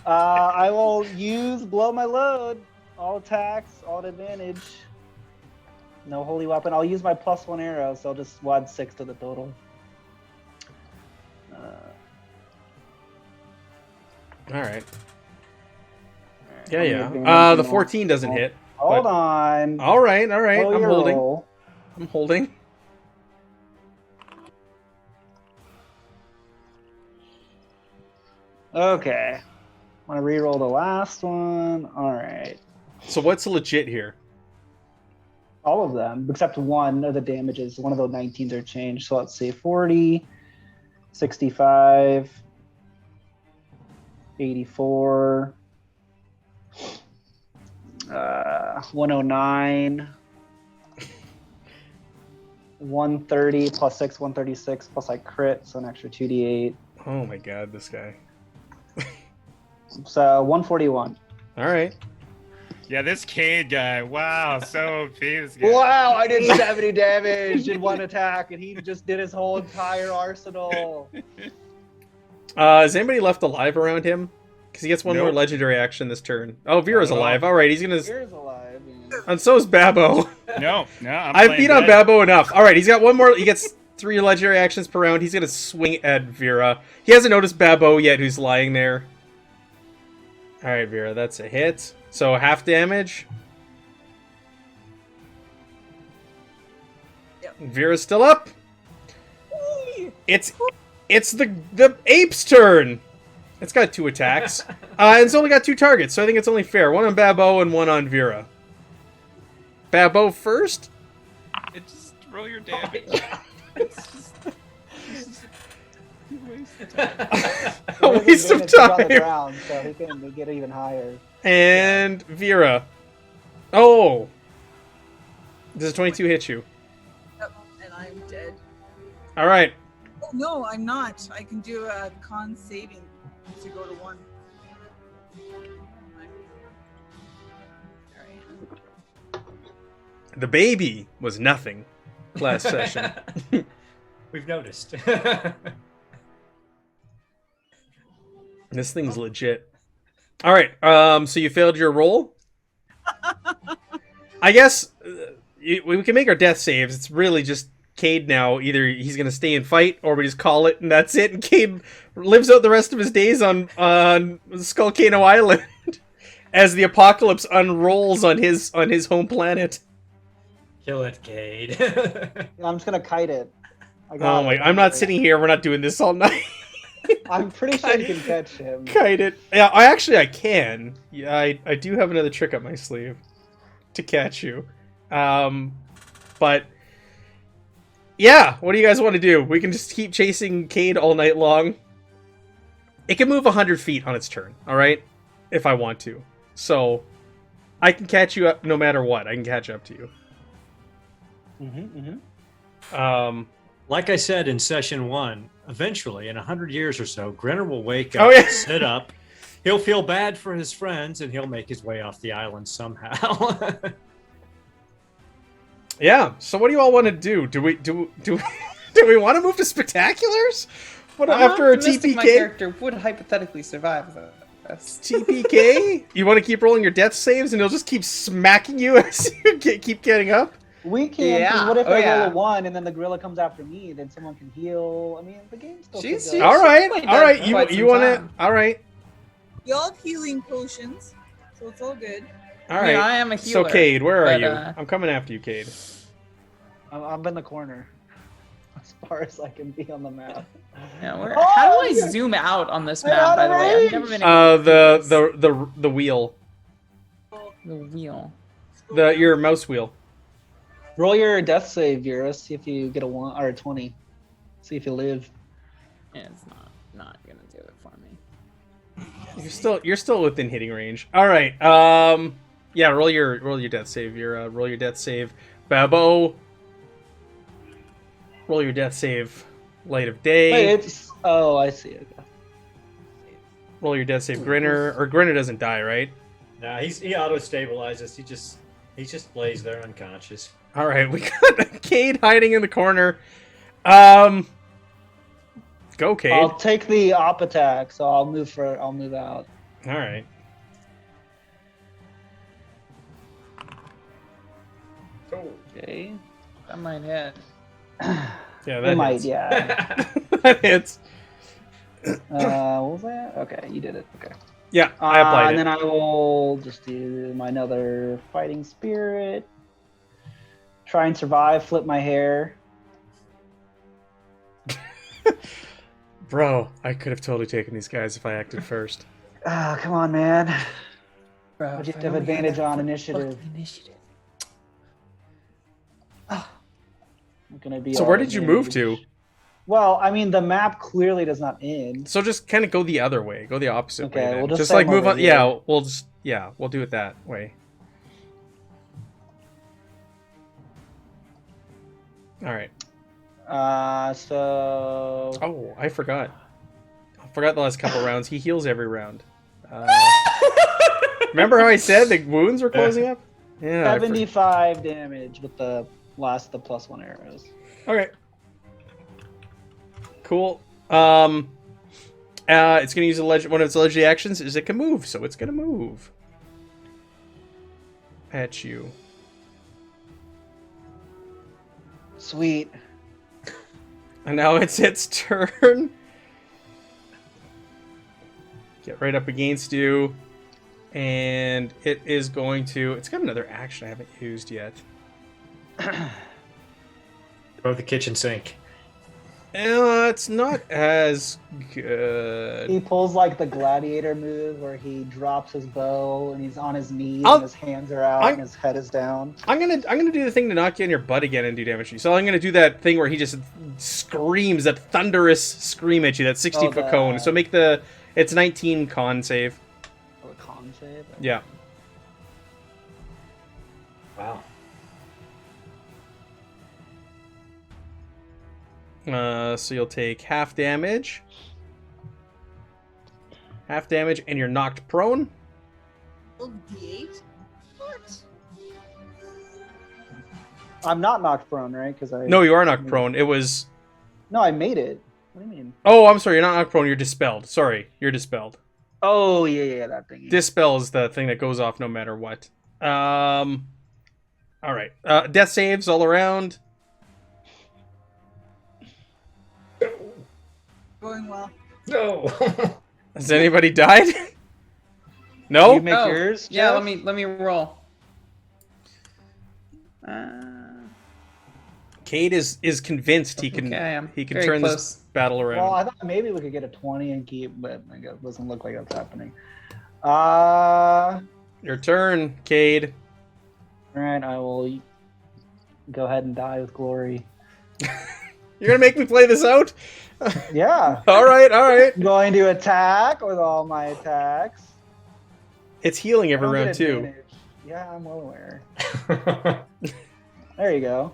I will use Blow My Load. All attacks, all advantage. No holy weapon. I'll use my +1 arrow, so I'll just add 6 to the total. All right. How many Yeah. advantage The you 14 want? doesn't hit. Hold but- on. All right. All right. Roll I'm your holding. roll. I'm holding. Okay. I'm gonna re-roll the last one. All right. So what's legit here? All of them, except one of the damages. One of the 19s are changed. So let's see. 40, 65, 84, 109, 130 plus 6, 136 plus I crit, so an extra 2d8. Oh my god, this guy. So 141. All right. Yeah, this Cade guy. Wow, so this guy. Wow, I did 70 damage in one attack, and he just did his whole entire arsenal. Is anybody left alive around him? Because he gets one more Nope. legendary action this turn. Oh, Vera's Not at all. alive. All right, he's gonna. Here's alive. Yeah. And so is Babbo. No, I'm I've playing beat on dead. Babbo enough. All right, he's got one more. He gets 3 legendary actions per round. He's gonna swing at Vera. He hasn't noticed Babbo yet, who's lying there. All right, Vera, that's a hit. So half damage. Yep. Vera's still up. It's the ape's turn. It's got 2 attacks. And it's only got 2 targets, so I think it's only fair. One on Babbo and one on Vera. Babbo first. Just roll your damage. It's just you waste time. A waste of He's on the time. ground, so he can get even higher. And Vera. Oh. Does a 22 hit you? Yep, and I'm dead. All right. Oh no, I'm not. I can do a con saving to go to 1. Alright. The baby was nothing last session. We've noticed. This thing's legit. All right. So you failed your roll. I guess we can make our death saves. It's really just Cade now. Either he's gonna stay and fight, or we just call it, and that's it. And Cade lives out the rest of his days on Skullcano Island as the apocalypse unrolls on his home planet. Kill it, Cade. I'm just gonna kite it. I got Oh my! it. I'm not sitting here. We're not doing this all night. I'm pretty sure you can catch him. Kite it. Yeah, I can. Yeah, I do have another trick up my sleeve to catch you. But yeah, what do you guys want to do? We can just keep chasing Cade all night long. It can move 100 feet on its turn, all right? If I want to. So I can catch you up no matter what. I can catch up to you. Like I said in session 1, eventually, in 100 years or so, Grinner will wake up, Oh, yeah. sit up. He'll feel bad for his friends, and he'll make his way off the island somehow. Yeah. So what do you all want to do? Do we we want to move to spectaculars? What I'm after a optimistic my TPK? character would hypothetically survive this. TPK? You want to keep rolling your death saves and he'll just keep smacking you as you keep getting up? We can. 'Cause Yeah. What if Oh, I yeah. roll a 1 and then the gorilla comes after me? Then someone can heal. I mean, the game still. She's- could she's- go. All right, played all that right. for quite You some want to? time. All right, We all have healing potions, so it's all good. all I right. mean, I am a So healer. Cade, where are but, you? uh, I'm coming after you, Cade. I'm in the corner, as far as I can be on the map. Yeah, how do Oh, I yeah. zoom out on this We're map, out by of the way? I've range. never been able to do this. The wheel, The wheel. your mouse wheel. Roll your death save, Vera. See if you get a 1 or a 20. See if you live. Yeah, it's not gonna do it for me. You're still within hitting range. All right. Yeah. Roll your death save. Roll your death save. Babbo. Roll your death save. Light of day. Wait, it's. Oh, I see. Okay. Roll your death save. Grinner, or Grinner doesn't die, right? Nah, he auto stabilizes. He just lays there unconscious. All right, we got Cade hiding in the corner. Go, Cade. I'll take the op attack, so I'll move out. All right. Oh, Okay. That might hit. Yeah, It that might, hits. yeah. That hits. What was that? Okay, you did it. Okay. Yeah, I applied And it. then I will just do my another fighting spirit. Try and survive. Flip my hair. Bro, I could have totally taken these guys if I acted first. Ah, come on, man. Bro, But you if have to have I only had advantage that on fucking initiative. initiative. I'm gonna be. So all where did you move advantage. to? Well, I mean, the map clearly does not end. So just kind of go the other way. Go the opposite way. Okay, Then. we'll just just say like I'm move over on. here. Yeah, we'll do it that way. All right. So. Oh, I forgot. I forgot the last couple rounds. He heals every round. Remember how I said the wounds were closing up? Yeah. 75 damage with the last the +1 arrows. Okay. Cool. It's gonna use one of its legendary actions. Is it can move? So it's gonna move at you. Sweet. And now it's its turn. Get right up against you. And it is going to... It's got another action I haven't used yet. Throw the kitchen sink. It's not as good. He pulls like the gladiator move where he drops his bow and he's on his knees I'll- and his hands are out and his head is down. I'm gonna do the thing to knock you on your butt again and do damage to you. So I'm gonna do that thing where he just screams, that thunderous scream at you, that 60-foot cone. So make it's 19 con save. Oh, a con save? Yeah. Wow. So you'll take half damage. Half damage, and you're knocked prone. Oh, D8? What? I'm not knocked prone, right? Because I No, you are knocked prone. It was... No, I made it. What do you mean? Oh, I'm sorry, you're not knocked prone, you're dispelled. Sorry, you're dispelled. Oh yeah, that thing. Dispel is the thing that goes off no matter what. Alright. Death saves all around. Going well. No. Has anybody died? No? You make yours? Yeah, Jeff? let me roll. Cade is convinced he can Okay, I'm he can very turn close. this battle around. Well, I thought maybe we could get a 20 and keep, but it doesn't look like that's happening. Your turn, Cade. Alright, I will go ahead and die with glory. You're gonna make me play this out? Yeah. Alright. I'm going to attack with all my attacks. It's healing every I don't round get too. advantage. Yeah, I'm well aware. There you go.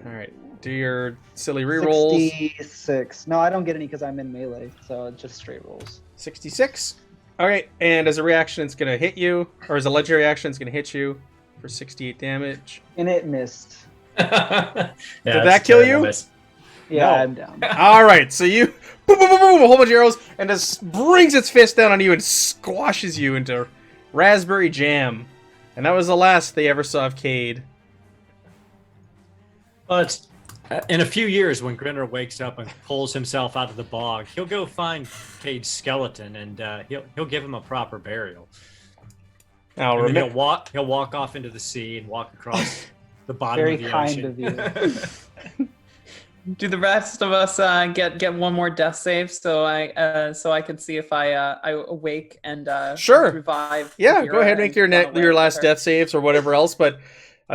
Alright. Do your silly rerolls. 66. No, I don't get any because I'm in melee, so it's just straight rolls. 66. Alright, and as a reaction it's gonna hit you, or as a legendary action it's gonna hit you for 68 damage. And it missed. Did that kill you? Yeah, No. I'm down. Alright, so you boom, boom, boom, boom, a whole bunch of arrows, and just brings its fist down on you and squashes you into raspberry jam. And that was the last they ever saw of Cade. But in a few years, when Grinner wakes up and pulls himself out of the bog, he'll go find Cade's skeleton and he'll give him a proper burial. Now, And then he'll walk off into the sea and walk across the bottom Very of the kind ocean. of you. Do the rest of us get one more death save so I can see if I awake and Sure. revive? yeah, Kira go ahead and make your run away your with last her? death saves or whatever else, but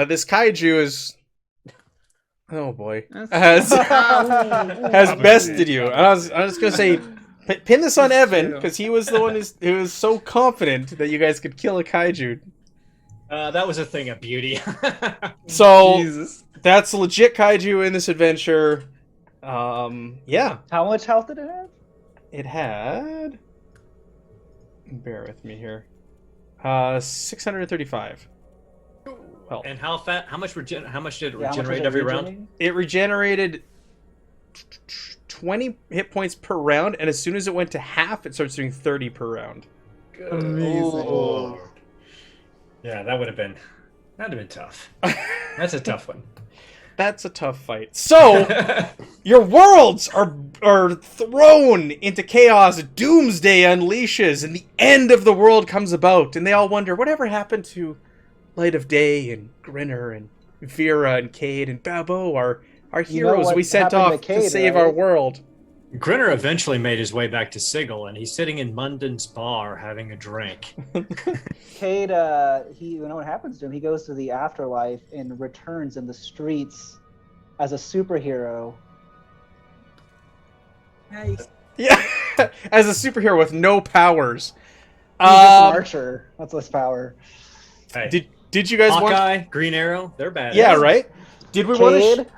this kaiju is... Oh boy. That's- Has bested you. I was gonna say, pin this on That's Evan, true. because he was the one who was so confident that you guys could kill a kaiju. That was a thing of beauty. So, Jesus. that's legit kaiju in this adventure. Yeah. How much health did it have? It had... Bear with me here. 635. Well, And how much did it Yeah, how much regenerate was every it round? regenerating? it regenerated 20 hit points per round, and as soon as it went to half, it starts doing 30 per round. Amazing. Yeah, that would have been That'd have been tough. That's a tough one. That's a tough fight. So, your worlds are thrown into chaos. Doomsday unleashes, and the end of the world comes about. And they all wonder, whatever happened to Light of Day and Grinner and Vera and Cade and Babo, our heroes what we sent happened off to Cade, save right? our world. Grinner eventually made his way back to Sigil, and he's sitting in Munden's bar having a drink. Cade, you know what happens to him? He goes to the afterlife and returns in the streets as a superhero. Nice. Yeah, as a superhero with no powers. He's just an archer. That's his power. Hey, Did you guys want? Hawkeye, Green Arrow, they're bad. Yeah, right. Did we want to? Cade,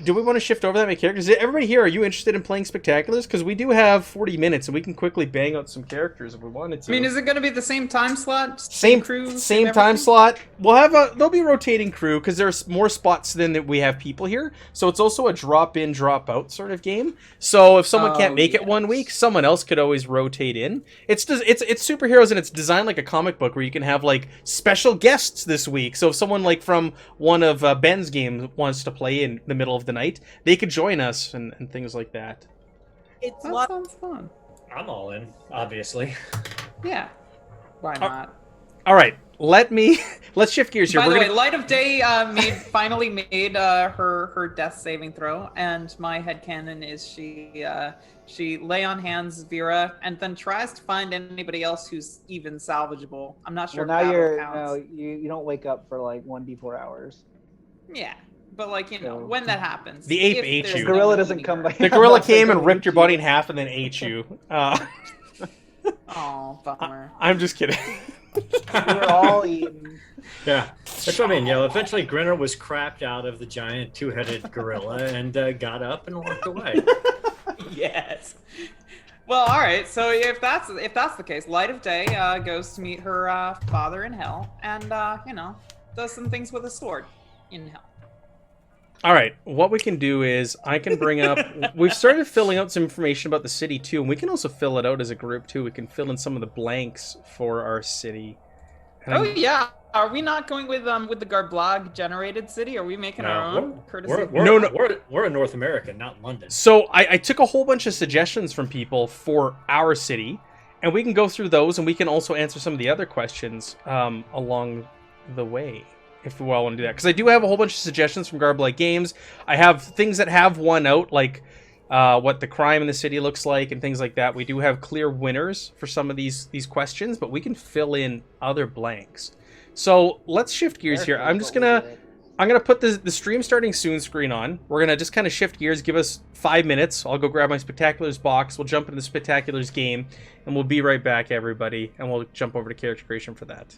Do we want to shift over that many characters? Everybody here, are you interested in playing Spectaculars? Because we do have 40 minutes, and we can quickly bang out some characters if we wanted to. I mean, is it going to be the same time slot? same crew? same everything? time slot. We'll have there'll be rotating crew because there's more spots than that we have people here. So it's also a drop in, drop out sort of game. So if someone can't make it one week, someone else could always rotate in. It's superheroes, and it's designed like a comic book where you can have like special guests this week. So if someone like from one of Ben's games wants to play in the middle of the night, they could join us and things like that. It's That lot. sounds fun. I'm all in, obviously. Yeah. Why not? All right, let's shift gears here. By We're the way, gonna- Light of Day finally made her death saving throw, and my headcanon is she lay on hands Vera and then tries to find anybody else who's even salvageable. I'm not sure. well, if now battle you're counts. you don't wake up for like 1d4 hours. Yeah, but like So- when that happens, The ape if ate there's you. The gorilla anyone doesn't eating come her. by. the gorilla came and ripped your body in half and then ate you. Oh, bummer. I'm just kidding. We're all eaten. Yeah, that's what I mean. Eventually Grinner was crapped out of the giant two-headed gorilla and got up and walked away. Yes. Well, all right. So if that's the case, Light of Day goes to meet her father in hell, and does some things with a sword in hell. All right, what we can do is I can bring up. We've started filling out some information about the city too, and we can also fill it out as a group too. We can fill in some of the blanks for our city. And Oh yeah. Are we not going with the Garblag generated city? Are we making our own? Courtesy. We're in North America, not London. So I took a whole bunch of suggestions from people for our city, and we can go through those, and we can also answer some of the other questions along the way, if we all want to do that. Because I do have a whole bunch of suggestions from Garblight Games. I have things that have won out, like what the crime in the city looks like and things like that. We do have clear winners for some of these questions, but we can fill in other blanks. So let's shift gears here. I'm gonna put the stream starting soon screen on. We're gonna just kind of shift gears. Give us 5 minutes. I'll go grab my Spectaculars box. We'll jump into the Spectaculars game, and we'll be right back, everybody. And we'll jump over to character creation for that.